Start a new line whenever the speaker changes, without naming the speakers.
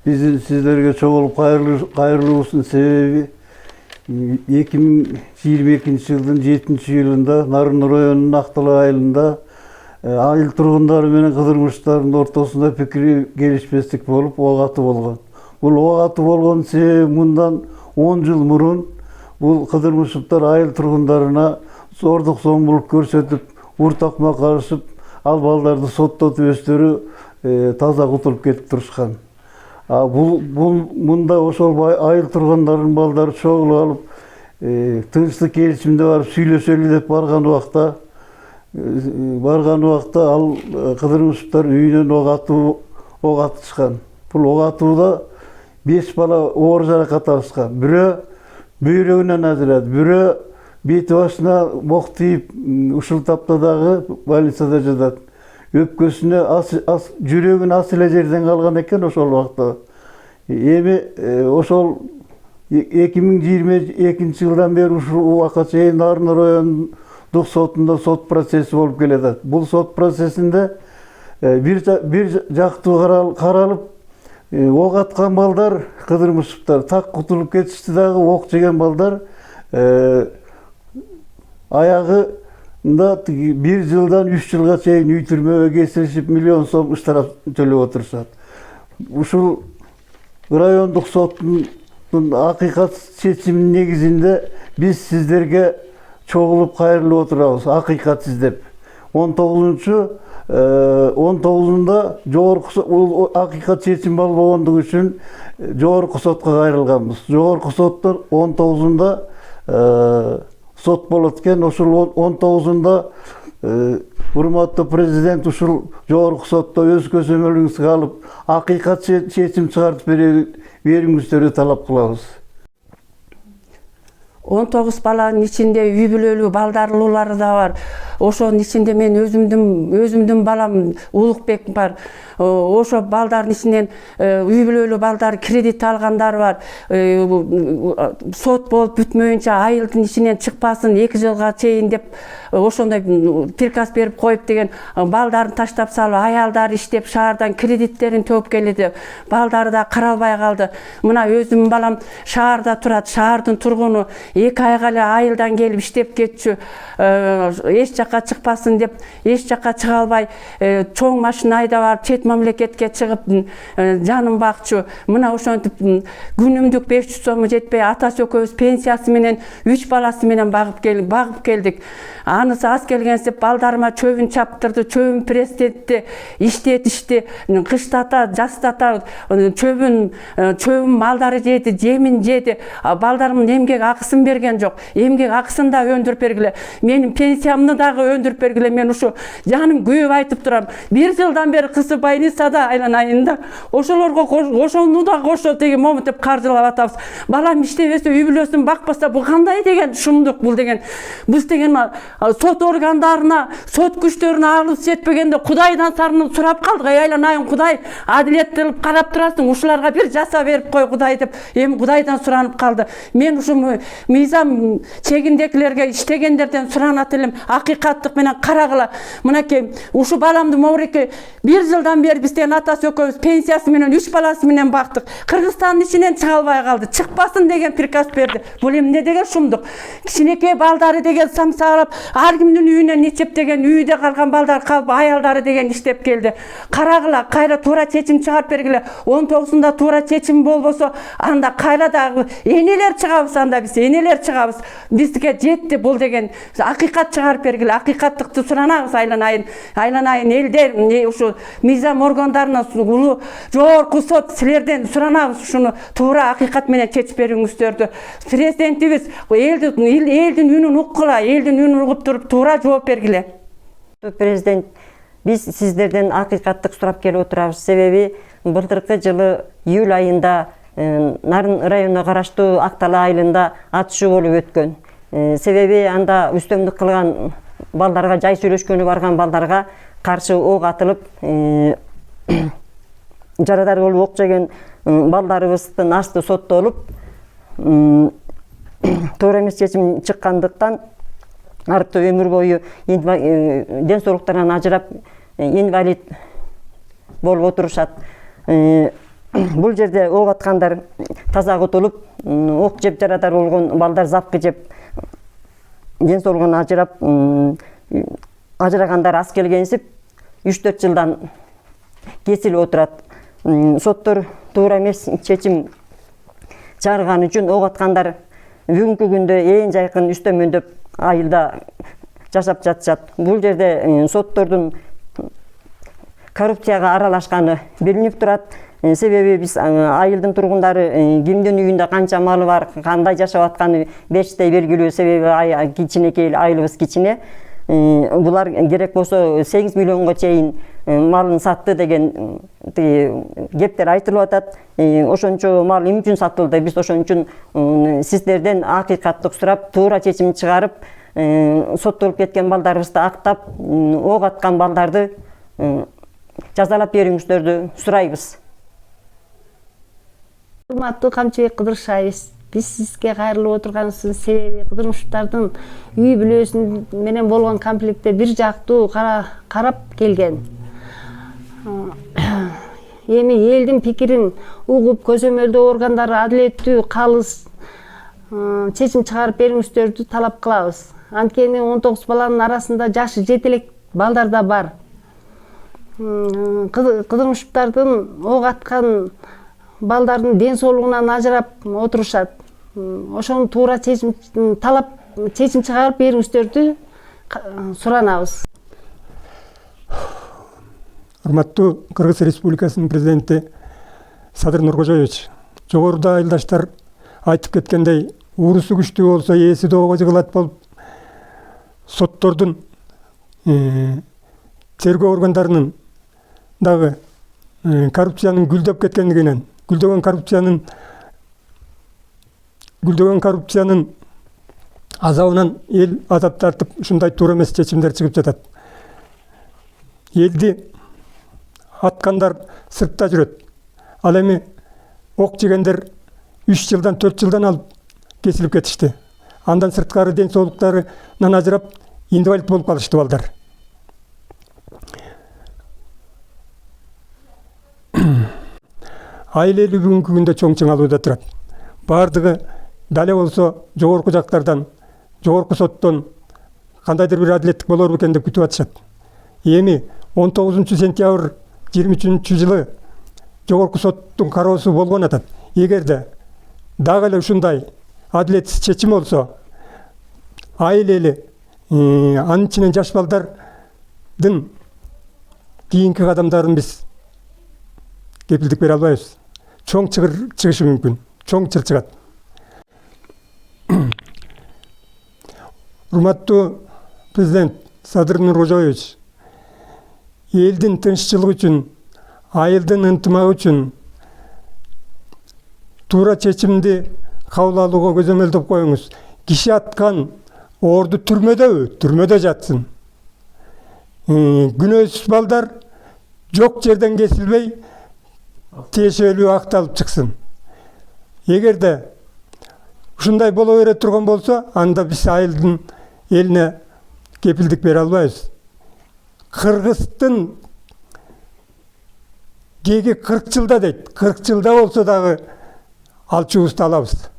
Биздин сиздерге чогулуп кайрылуубуздун себеби 2022-жылдын 7-июлунда Нарын районунун Актала айылында айыл тургундары менен кыдырмыштардын ортосунда пикир келишпестик болуп ок атуу болгон. Бул ок атуу болгон себеби мындан 10 жыл мурун бул кыдырмыштар айыл тургундарына зордук зомбулук көрсөтүп, уртакма карышып, ал балдарды соттотуп өздөрү таза кутулуп кетип турушкан. Мында ошол айыл тургундарынын балдары чогулуп алып, тынчтык келишимде барып сүйлөшөлү деп барган убакта ал кыдырмыштар үйүнөн ок атышкан. Бул ок атууда 5 бала оор жаракат алышкан. Бирөө бөйрөгүнөн ажырады, бирөө бети башына мок тийип, ушул тапта дагы больницада жатат. Өпкөсүнө жүрөгүн ас эле жерден калган экен ошол убакта. Эми ошол 2022-жылдан бери ушул убакка чейин Нарын райондук сотунда сот процесси болуп келатат. Бул сот процессинде бир жактуу каралып, ок аткан балдар, кыдырмыштар так кутулуп кетишти дагы, ок жеген балдар аягында 1 жылдан 3 жылга чейин үй түрмөгө кесилишип, миллион сом штраф төлөп отурушат. Ушул райондук соттун акыйкат чечиминин негизинде биз сиздерге чогулуп кайрылып отурабыз, акыйкат издеп. 19-unda жогорку акыйкат чечим болбогондугу үчүн жогорку сотко кайрылганбыз. Жогорку соттон 19-unda сот болот экен. Ошол 19-unda урматтуу президент ушул жогорку сотто өз көзөмөлүңүзгө алып, акыйкат чечим чыгарып бериңиздерди талап кылабыз.
19 баланын ичинде үй бүлөлүү балдарлуулары да бар. Ошонун ичинде мен өзүмдүн балам Улукбек бар. Ошо балдардын ичинен үй бүлөлүү балдар кредит алгандар бар. Сот болуп бүтмөйүнчө айылдын ичинен чыкпасын 2 жылга чейин деп ошондой приказ берип коюп деген балдарын таштап салып, аялдары иштеп шаардан кредиттерин төп келди. Балдары да каралбай калды. Мына өзүмдүн балам шаарда турат, шаардын тургуну 2 айга эле айылдан келип иштеп кетчү. Эч жакка чыкпасын деп, эч жакка чыга албай, чоң машина айдап барып, чет мамлекетке чыгып жанын бакчу. Мына ошентип күнүмдүк 500 сому жетпей, атасы экөөбүз пенсиясы менен 3 баласы менен багып келдик. Анысы аз келгенсип балдарыма чөбүн чаптырды, чөбүн пресстетти, иштетишти, кыштата, жастата, чөбүн малдары жеди, жемин жеди. Балдарымдын эмгек акысын берген жок. Эмгек акысын да өндүрүп бергиле. Менин пенсиямды дагы өндүрүп бергиле. Мен ушу жаным күйүп айтып турам. 1 жылдан бери кызы больницада айланайында. Ошолорго ошону да кошо деген моментип каржылап атабыз. Балам иштебесе, үй бүлөсүн бакпаса, бул кандай деген шумдук бул деген. Биз деген сот органдарына, сот күчтөрүнө алып жетпегенде Кудайдан сурап калдык. Айланайын Кудай, адилет кылып карап турасың, ушуларга бир жаса берип кой Кудай деп. Эми Кудайдан суранып калды. Мен ушу мыйзам чегиндегилерге иштегендерден суранат элем, акыйкаттык менен карагыла. Мынакей ушу баламды могуреке 1 жылдан бери биз деген атасы экөөбүз пенсиясы менен 3 баласы менен бактык. Кыргызстандын ичинен чыга албай калды. Чыкпасын деген приказ берди. Бул эмне деген шумдук? Кичинекей балдары деген самсалап, ар кимдин үйүнөн эчептеген, үйдө калган балдар калып, аялдары деген иштеп келди. Карагыла, кайра туура чечим чыгарып бергиле. 19-да туура чечим болбосо, анда кайра дагы энелер чыгабыз, анда биз энелер чыгабыз. Бизге жетти бул деген акыйкат чыгарып бергиле. Акыйкаттыкты суранабыз айланайын элдер, ушу мыйзам органдарына, улуу жогорку сот силерден суранабыз ушуну туура акыйкат менен чечип бериңиздерди. Президентибиз элдин үнүн уккула, элдин үнүн угуп туруп туура жооп бергиле.
Президент, биз сиздерден акыйкаттык сурап келип отурабыз. Себеби былтыркы жылы июль айында Нарын районуна караштуу Актала айылында атышуу болуп өткөн. Себеби анда үстөмдүк кылган балдарга, жай сүйлөшкөнү барган балдарга каршы ок атылып, жарадар болуп ок жеген балдарыбыздын асты соттолуп, туура эмес чечим чыккандыктан арты өмүр бою ден соолуктарынан ажырап инвалид болуп отурушат. бул жерде ок аткандар таза кутулуп, ок жеп жарадар болгон балдар запкы жеп ден соолугун ажырагандар аз келгенсип 3-4 жылдан кесилип отурат. Соттор туура эмес чечим чыгарган үчүн ок аткандар бүгүнкү күндө эң жайкын үстөмөндөп айылда жашап жатышат. Бул жерде соттордун коррупцияга аралашканы билинип турат. Себеби биз айылдын тургундары кимдин үйүндө канча малы бар, кандай жашап атканы бештей белгилүү. Себеби кичинекей айылыбыз кичине. Булар керек болсо 8 миллионго чейин малын сатты деген кептер айтылып атат. Ошончо мал эмне үчүн сатылды? Биз ошон үчүн сиздерден акыйкаттык сурап, туура чечим чыгарып, соттолуп кеткен балдарыбызды актап, ок аткан балдарды жазалап берүүңүздөрдү сурайбыз.
Урматтуу Камчыбек Кыдырыш айыбыз, биз сизге кайрылып отурганыбыздын себеби кыдырмыштардын үй бүлөсү менен болгон конфликтте бир жактуу карап келген. Эми элдин пикирин угуп, көзөмөлдөө органдары адилеттүү, калыс чечим чыгарып берүүңүздөрдү талап кылабыз. Анткени 19 баланын арасында жашы жете элек балдар да бар. Кыдырмыштардын ок аткан балдардын ден соолугунан ажырап отурушат. Ошону туура чечим чыгарып берүүңүздөрдү суранабыз.
Урматтуу Кыргыз Республикасынын президенти Садыр Нуркожоевич, жогоруда айылдаштар айтып кеткендей, уурусу күчтүү болсо ээси доого жыгылат болуп, соттордун тергөө органдарынын дагы коррупциянын гүлдөп кеткендигинен, гүлдөгөн коррупциянын азабынан эл азап тартып, ушундай туура эмес чечимдер чыгып жатат. Элди аткандар сыртта жүрөт. Ал эми ок жегендер 3 жылдан 4 жылдан алып кесилип кетишти. Андан сырткары ден соолуктарынан ажырап, инвалид болуп калышты балдар. Айыл эли бүгүнкү күндө чоң чыңалууда турат. Бардыгы дале болсо жогорку жактардан, жогорку соттон кандайдыр бир адилеттик болор бекен деп күтүп атышат. Эми 19 сентябрь 23 жылы жогорку соттун кароосу болгон атат. Эгерде дагы эле ушундай адилетсиз чечим болсо, айыл эли анын ичинен жаш балдардын кийинки кадамдарын биз кепилдик бере албайбыз. Чоң чыгышы мүмкүн, чоң чыр чыгат. Урматтуу президент Садыр Нуркожоевич, элдин тынччылыгы үчүн, айылдын ынтымагы үчүн туура чечимди кабыл алууга көзөмөлдөп коюңуз. Киши аткан орду түрмөдө жатсын. Күнөөсүз балдар жок жерден кесилбей тиешелүү акталып чыксын. Эгерде ушундай боло бере турган болсо, анда биз айылдын элине кепилдик бере албайбыз. Кыргыздын кеги 40 жылда дейт. 40 жылда болсо дагы алчубузду алабыз.